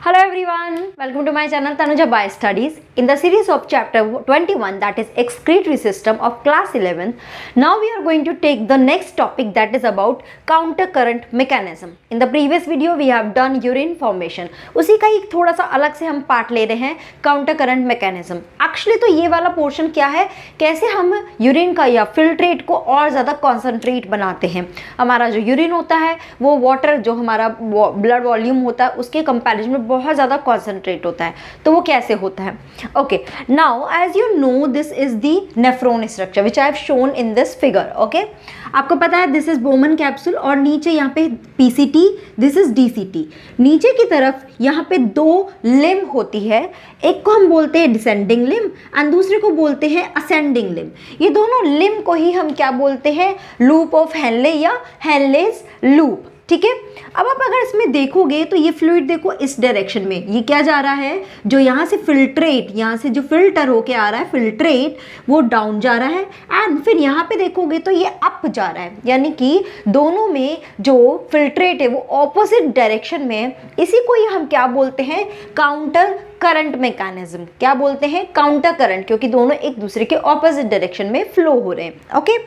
Hello everyone, welcome to my channel Tanuja Bio Studies. In the series of chapter 21, that is excretory system of class 11, now we are going to take the next topic, that is about counter current mechanism. In the previous video we have done urine formation. उसी का एक थोड़ा सा अलग से हम part ले रहे हैं काउंटर करंट मैकेनिज्म. एक्चुअली तो ये वाला पोर्शन क्या है, कैसे हम यूरिन का या फिल्ट्रेट को और ज़्यादा कॉन्सेंट्रेट बनाते हैं. हमारा जो यूरिन होता है वो वाटर जो हमारा ब्लड वॉल्यूम होता है उसके कंपैरिजन में बहुत ज़्यादा कॉन्सेंट्रेट होता है. तो वो कैसे होता है? Okay, now as you know this is the nephron structure which I have shown in this figure. Okay, आपको पता है दिस इज बोमन कैप्सूल और नीचे यहाँ पे पीसीटी, दिस इज डीसीटी. नीचे की तरफ यहाँ पे दो लिम्ब होती है, एक को हम बोलते हैं डिसेंडिंग लिम्ब एंड दूसरे को बोलते हैं असेंडिंग लिम्ब. ये दोनों लिम्ब को ही हम क्या बोलते हैं, लूप ऑफ हेनले या हेनलेस लूप. ठीक है, अब आप अगर इसमें देखोगे तो ये फ्लूइड देखो इस डायरेक्शन में, ये क्या जा रहा है, जो यहाँ से फिल्ट्रेट, यहाँ से जो फिल्टर होके आ रहा है फिल्ट्रेट वो डाउन जा रहा है एंड फिर यहाँ पे देखोगे तो ये अप जा रहा है. यानी कि दोनों में जो फिल्ट्रेट है वो ऑपोजिट डायरेक्शन में है. इसी को ही हम क्या बोलते हैं, काउंटर करंट मैकेनिज्म. क्या बोलते हैं, काउंटर करंट, क्योंकि दोनों एक दूसरे के ऑपोजिट डायरेक्शन में फ्लो हो रहे हैं. ओके,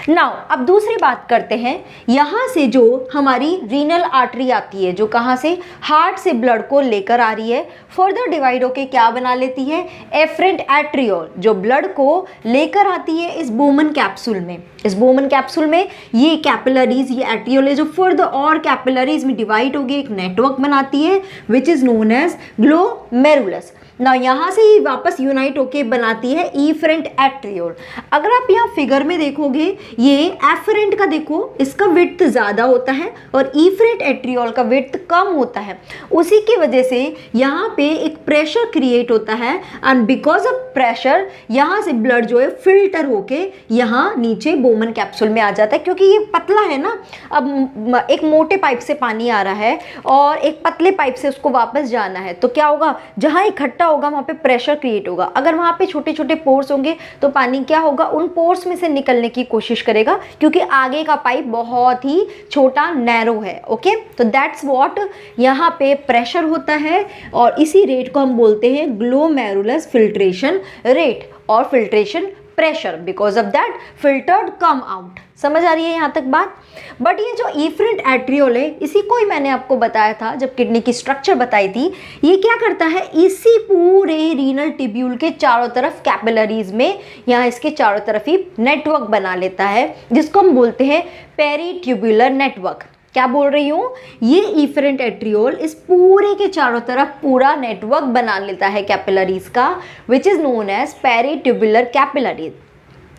नाउ अब दूसरी बात करते हैं. यहाँ से जो हमारी रीनल आर्टरी आती है, जो कहाँ से, हार्ट से ब्लड को लेकर आ रही है, फर्दर डिवाइड होके क्या बना लेती है, एफरेंट एट्रियोल, जो ब्लड को लेकर आती है इस बोमन कैप्सूल में. इस बोमन कैप्सूल में ये कैपिलरीज, ये एट्रियोल है जो फर्दर और कैपिलरीज में डिवाइड होगी एक नेटवर्क बनाती है which is known as glomerulus. ना यहाँ से ही वापस यूनाइट होके बनाती है इफरेंट एट्रियोल. अगर आप यहाँ फिगर में देखोगे, ये एफरेंट का देखो इसका विड्थ ज़्यादा होता है और इफरेंट एट्रियोल का विड्थ कम होता है. उसी की वजह से यहाँ पे एक प्रेशर क्रिएट होता है एंड बिकॉज ऑफ प्रेशर यहाँ से ब्लड जो है फिल्टर होके यहाँ नीचे बोमन कैप्सूल में आ जाता है. क्योंकि ये पतला है ना, अब एक मोटे पाइप से पानी आ रहा है और एक पतले पाइप से उसको वापस जाना है, तो क्या होगा, जहाँ इकट्ठा होगा वहाँ पे प्रेशर क्रिएट होगा. अगर वहाँ पे छोटे छोटे पोर्स होंगे तो पानी क्या होगा, उन पोर्स में से निकलने की कोशिश करेगा क्योंकि आगे का पाइप बहुत ही छोटा नैरो है. ओके, तो दैट्स व्हाट, यहाँ पे प्रेशर होता है और इसी रेट को हम बोलते हैं ग्लोमेरुलस फिल्ट्रेशन रेट और filtration pressure. Because of that filtered come out. समझ आ रही है यहाँ तक बात? बट ये जो इफरेंट एट्रियोल है, इसी को ही मैंने आपको बताया था जब किडनी की स्ट्रक्चर बताई थी. ये क्या करता है, इसी पूरे रीनल टिब्यूल के चारों तरफ कैपिलरीज में यहाँ इसके चारों तरफ ही नेटवर्क बना लेता है जिसको हम बोलते हैं पेरीट्यूबुलर नेटवर्क. क्या बोल रही हूँ, ये इफरेंट एट्रियोल इस पूरे के चारों तरफ पूरा नेटवर्क बना लेता है कैपिलरीज का which is known as peritubular capillaries.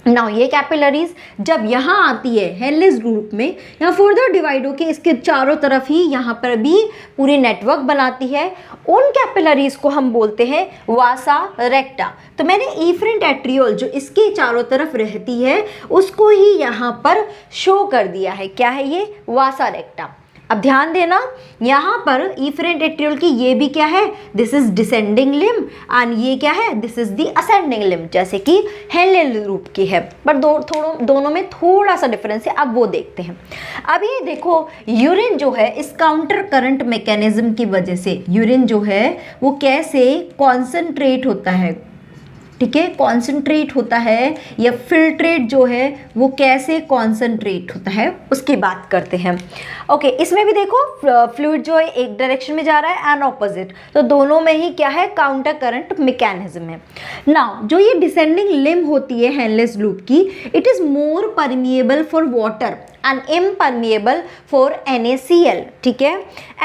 Now ये कैपिलरीज जब यहाँ आती है हेनलेस ग्रुप में, यहाँ फर्दर डिवाइड होके इसके चारों तरफ ही यहाँ पर भी पूरी नेटवर्क बनाती है. उन कैपिलरीज को हम बोलते हैं वासा रेक्टा. तो मैंने इफरेंट एट्रियोल जो इसके चारों तरफ रहती है उसको ही यहाँ पर शो कर दिया है. क्या है ये, वासा रेक्टा. अब ध्यान देना, यहाँ पर इफरेंट एट्रियोल की ये भी क्या है, this is descending limb and ये क्या है, this is the ascending limb, जैसे कि हेनले रूप की है. पर दोनों में थोड़ा सा डिफरेंस है. अब वो देखते हैं. अब ये देखो, यूरिन जो है इस काउंटर करंट मैकेनिज्म की वजह से यूरिन जो है वो कैसे कॉन्सेंट्रेट होता है. ठीक है, कॉन्सेंट्रेट होता है या फिल्ट्रेट जो है वो कैसे कॉन्सेंट्रेट होता है उसकी बात करते हैं. ओके, इसमें भी देखो फ्लूइड जो है एक डायरेक्शन में जा रहा है एंड ऑपोजिट, तो दोनों में ही क्या है, काउंटर करंट मैकेनिज्म है. नाउ जो ये डिसेंडिंग लिम्ब होती है हेनलेस लूप की, it is more permeable for water and impermeable for NaCl. ठीक है,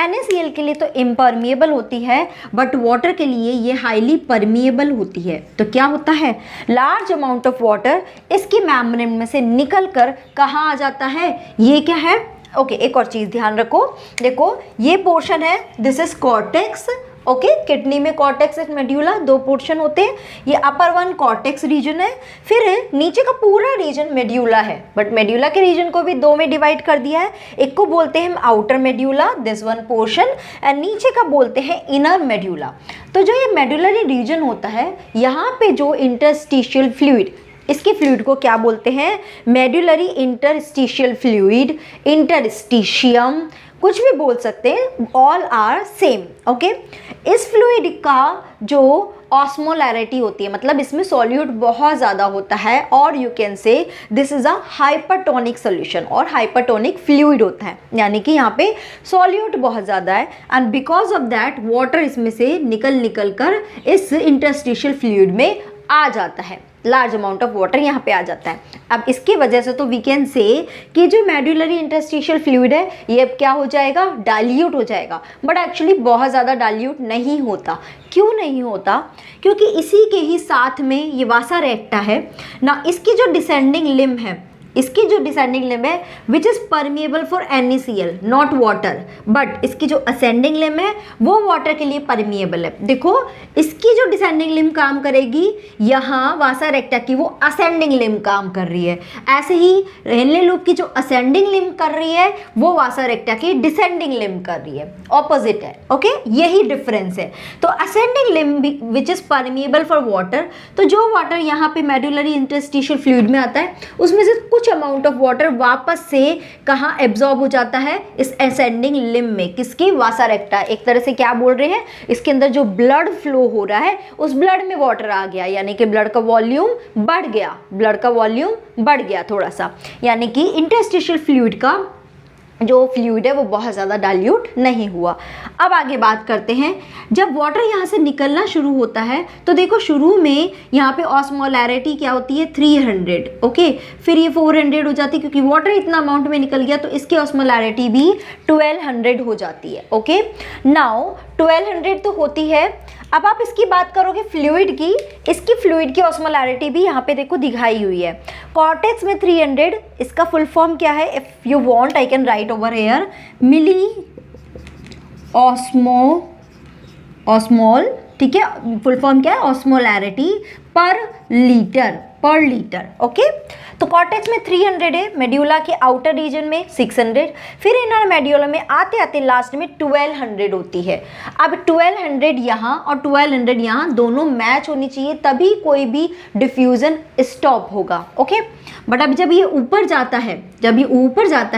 NaCl के लिए तो इम्परमिएबल होती है बट वाटर के लिए ये हाईली परमिएबल होती है. तो क्या होता है, लार्ज अमाउंट ऑफ वाटर इसकी मेम्ब्रेन में से निकल कर कहाँ आ जाता है, ये क्या है. ओके, एक और चीज़ ध्यान रखो, देखो ये पोर्शन है, this is cortex. Okay, kidney में कॉर्टेक्स एंड मेड्यूला दो पोर्शन होते हैं. ये अपर वन कॉर्टेक्स रीजन है, फिर नीचे का पूरा रीजन मेड्यूला है. बट मेड्यूला के रीजन को भी दो में डिवाइड कर दिया है. एक को बोलते हैं हम outer medulla, this one portion, and नीचे का बोलते हैं इनर मेड्यूला. तो जो ये मेड्यूलरी रीजन होता है, यहाँ पे जो इंटरस्टिशियल फ्लूइड, इसके फ्लूइड को क्या बोलते हैं, मेड्यूलरी इंटरस्टिशियल फ्लूइड, इंटरस्टिशियम, कुछ भी बोल सकते हैं, ऑल आर सेम। ओके, इस फ्लूइड का जो ऑस्मोलैरिटी होती है, मतलब इसमें सॉल्यूट बहुत ज़्यादा होता है, और you can say this is a hypertonic solution, और हाइपरटोनिक फ्लूइड होता है, यानी कि यहाँ पे सॉल्यूट बहुत ज़्यादा है, and because of that water इसमें से निकल कर इस इंटरस्टिशियल फ्लूइड में आ जाता है, लार्ज अमाउंट ऑफ वाटर यहाँ पे आ जाता है। अब इसकी वजह से तो वी कैन से कि जो मेडुलरी इंटरस्टिशियल फ्लूइड है ये अब क्या हो जाएगा, डाइल्यूट हो जाएगा, बट एक्चुअली बहुत ज़्यादा डाइल्यूट नहीं होता। क्यों नहीं होता? क्योंकि इसी के ही साथ में ये वासा रेक्टा है ना, इसकी जो डिसेंडिंग लिम्ब है, इसकी जो डिसेंडिंग लिम्ब है which is permeable for NaCl not water, but इसकी जो असेंडिंग लिम्ब है वो वाटर के लिए परमिएबल है। देखो इसकी जो डिसेंडिंग लिम्ब काम करेगी, यहाँ वासा रेक्टा की वो असेंडिंग लिम्ब काम कर रही है, ऐसे ही हेनले लूप की जो असेंडिंग लिम्ब कर रही है वो वासा रेक्टा की डिसेंडिंग लिम्ब कर रही है, ऑपोजिट है। ओके, यही डिफरेंस है। तो ascending limb which is permeable for water, तो जो वाटर यहाँ पे मेडुलरी इंटरस्टिशियल फ्लूइड में आता है उसमें से कुछ अमाउंट ऑफ वाटर वापस से कहाँ एब्जॉर्ब हो जाता है, इस असेंडिंग लिम्ब में, किसकी, वासा रेक्टा। एक तरह से क्या बोल रहे हैं, इसके अंदर जो ब्लड फ्लो हो रहा है उस ब्लड में वाटर आ गया, यानी कि ब्लड का वॉल्यूम बढ़ गया, ब्लड का वॉल्यूम बढ़ गया थोड़ा सा, यानी कि इंटरस्टिशियल फ्लूइड का जो फ्लूइड है वो बहुत ज़्यादा डाइल्यूट नहीं हुआ। अब आगे बात करते हैं, जब वाटर यहाँ से निकलना शुरू होता है तो देखो शुरू में यहाँ पे ऑस्मोलैरिटी क्या होती है, 300। ओके, फिर ये 400 हो जाती है, क्योंकि वाटर इतना अमाउंट में निकल गया तो इसकी ऑस्मोलैरिटी भी 1200 हो जाती है। ओके, नाउ 1200 तो होती है। अब आप इसकी बात करोगे फ्लूइड की, इसकी फ्लूइड की ऑस्मोलैरिटी भी यहाँ पे देखो दिखाई हुई है, कॉर्टेक्स में 300, इसका फुल फॉर्म क्या है, if you want I can write over here, milli osmole, ठीक है, फुल फॉर्म क्या है, ऑस्मोलैरिटी पर लीटर। ओके, तो कॉर्टेक्स में 300 है, मेड्यूला के आउटर रीजन में 600, फिर इनर मेड्यूला में आते आते लास्ट में 1200 होती है। अब 1200 यहाँ और 1200 यहाँ दोनों मैच होनी चाहिए, तभी कोई भी डिफ्यूजन स्टॉप होगा। ओके, बट अब जब ये ऊपर जाता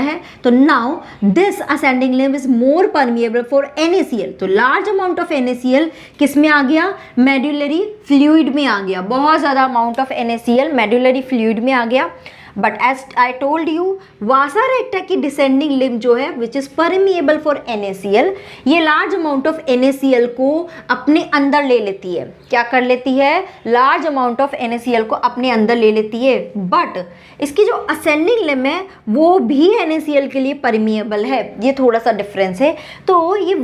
है, तो now this ascending limb is more permeable for NaCl, तो लार्ज अमाउंट ऑफ NaCl किस में आ गया, मेड्युलरी फ्लूइड में आ गया, बहुत ज़्यादा amount of NaCl medullary fluid में आ गया। But as I told you, vasa recta की डिसेंडिंग लिम्ब जो है which is permeable for NaCl, ये लार्ज अमाउंट ऑफ NaCl को अपने अंदर ले लेती है। क्या कर लेती है, लार्ज अमाउंट ऑफ NaCl को अपने अंदर ले लेती है, बट इसकी जो असेंडिंग लिम्ब है वो भी NaCl के लिए परमिएबल है, ये थोड़ा सा डिफरेंस है। तो ये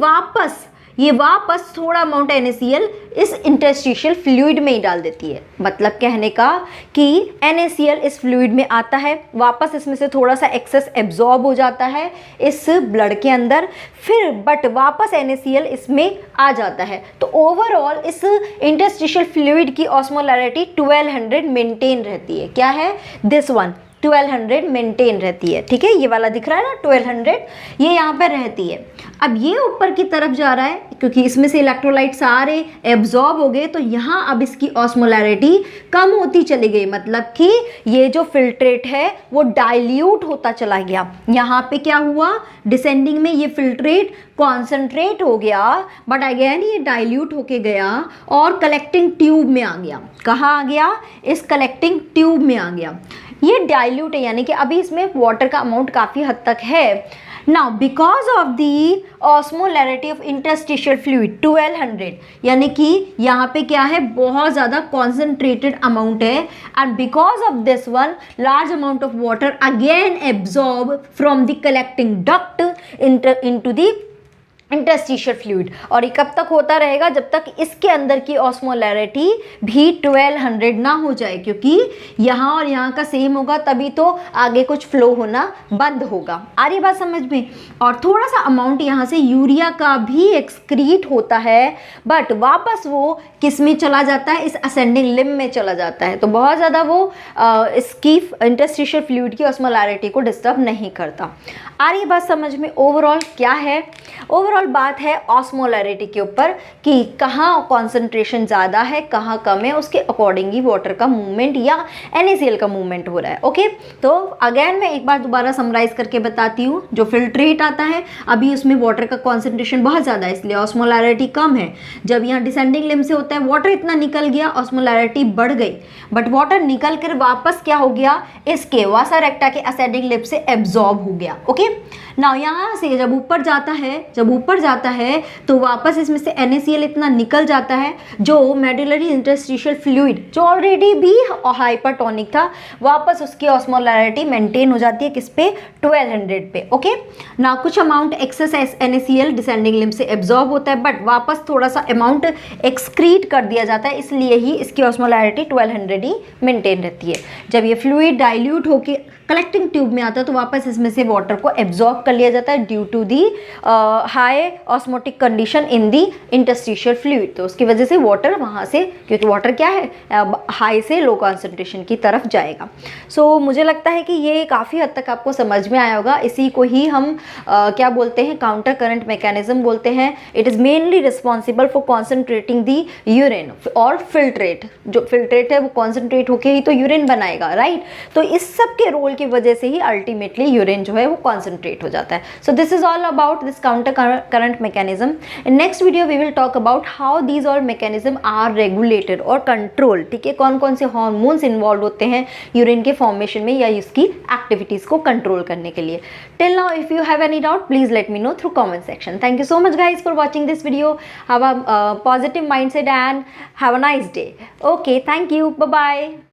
वापस थोड़ा अमाउंट NaCl इस इंटरस्टिशियल फ्लूइड में ही डाल देती है। मतलब कहने का कि NaCl इस फ्लूइड में आता है, वापस इसमें से थोड़ा सा एक्सेस एब्जॉर्ब हो जाता है इस ब्लड के अंदर, फिर बट वापस NaCl इसमें आ जाता है। तो ओवरऑल इस इंटरस्टिशियल फ्लूइड की ऑस्मोलैरिटी 1200 मेंटेन रहती है। क्या है, दिस वन 1200 मेंटेन रहती है। ठीक है, ये वाला दिख रहा है ना 1200, ये यहाँ पर रहती है। अब ये ऊपर की तरफ जा रहा है क्योंकि इसमें से इलेक्ट्रोलाइट सारे एब्जॉर्ब हो गए, तो यहाँ अब इसकी ऑस्मोलैरिटी कम होती चली गई, मतलब कि ये जो फिल्ट्रेट है वो डाइल्यूट होता चला गया। यहाँ पे क्या हुआ, डिसेंडिंग में ये फिल्ट्रेट कॉन्सेंट्रेट हो गया, बट अगेन ये डाइल्यूट होके गया और कलेक्टिंग ट्यूब में आ गया। कहाँ आ गया, इस कलेक्टिंग ट्यूब में आ गया। ये डाइल्यूट है, यानी कि अभी इसमें वाटर का अमाउंट काफ़ी हद तक है। Now because of the osmolarity of interstitial fluid 1200, यानी कि यहाँ पे क्या है, बहुत ज़्यादा कॉन्सेंट्रेटेड अमाउंट है, and because of this one large amount of water again absorb from the collecting duct into the interstitial fluid. और ये कब तक होता रहेगा, जब तक इसके अंदर की ऑस्मोलैरिटी भी 1200 ना हो जाए, क्योंकि यहाँ और यहाँ का सेम होगा तभी तो आगे कुछ फ्लो होना बंद होगा। आ रही बात समझ में। और थोड़ा सा अमाउंट यहाँ से यूरिया का भी एक्सक्रीट होता है, बट वापस वो किस में चला जाता है, इस असेंडिंग लिम्ब में चला जाता है। तो बहुत ज़्यादा वो इसकी इंटरस्टिशियल फ्लूइड की ऑस्मोलैरिटी को डिस्टर्ब नहीं करता। आ रही बात समझ में। ओवरऑल क्या है, ओवरऑल ओवरऑल बात है ऑस्मोलैरिटी के ऊपर कि कहाँ कॉन्सेंट्रेशन ज़्यादा है, कहाँ कम है, उसके अकॉर्डिंग ही वाटर का मूवमेंट या NaCl का मूवमेंट हो रहा है। ओके, तो अगेन मैं एक बार दोबारा समराइज करके बताती हूँ। जो फिल्ट्रेट आता है, अभी उसमें वाटर का कॉन्सेंट्रेशन बहुत ज़्यादा है, इसलिए ऑस्मोलैरिटी कम है। जब यहाँ डिसेंडिंग लिम्ब से होता है, वाटर इतना निकल गया, ऑस्मोलैरिटी बढ़ गई, बट वाटर निकल कर वापस क्या हो गया, इसके वासा रेक्टा के असेंडिंग लिम्ब से एब्जॉर्ब हो गया। ओके, ना यहाँ से जब ऊपर जाता है तो वापस इसमें से NaCl इतना निकल जाता है, जो मेडुलरी इंटरस्टिशियल फ्लूइड जो ऑलरेडी भी हाइपरटोनिक था, वापस उसकी ऑस्मोलैरिटी मेंटेन हो जाती है किस पे, 1200 पे। ओके, ना कुछ amount access NaCl descending limb से एब्जॉर्ब होता है, बट वापस थोड़ा सा अमाउंट एक्सक्रीट कर दिया जाता है, इसलिए ही इसकी ऑस्मोलैरिटी 1200 ही मेंटेन रहती है। जब ये फ्लूइड डाइल्यूट होके कलेक्टिंग ट्यूब में आता है तो वापस इसमें से वाटर को एब्जॉर्ब कर लिया जाता है due to the high osmotic condition in the interstitial fluid. तो उसकी वजह से वाटर वहाँ से, क्योंकि वाटर क्या है, हाई से लो कॉन्सेंट्रेशन की तरफ जाएगा। सो मुझे लगता है कि ये काफ़ी हद तक आपको समझ में आया होगा। इसी को ही हम क्या बोलते हैं, काउंटर करंट मैकेनिज्म बोलते हैं। It is mainly responsible for concentrating the urine और फिल्ट्रेट। जो फिल्ट्रेट है वो कॉन्सेंट्रेट होके ही तो यूरिन बनाएगा, राइट। तो इस सब के रोल की वजह से ही अल्टीमेटली यूरिन जो है वो कॉन्सेंट्रेट हो जाता है। So this is all about this counter current mechanism. In next video we will talk about how these all mechanism are regulated और कंट्रोल। ठीक है, कौन कौन से हार्मोन्स इन्वॉल्व होते हैं यूरिन के फॉर्मेशन में या इसकी एक्टिविटीज़ को कंट्रोल करने के लिए। Till now if you have any doubt please let me know through comment section. Thank you so much guys for watching this video. Have a positive mindset and have a nice day. Okay, thank you, bye bye.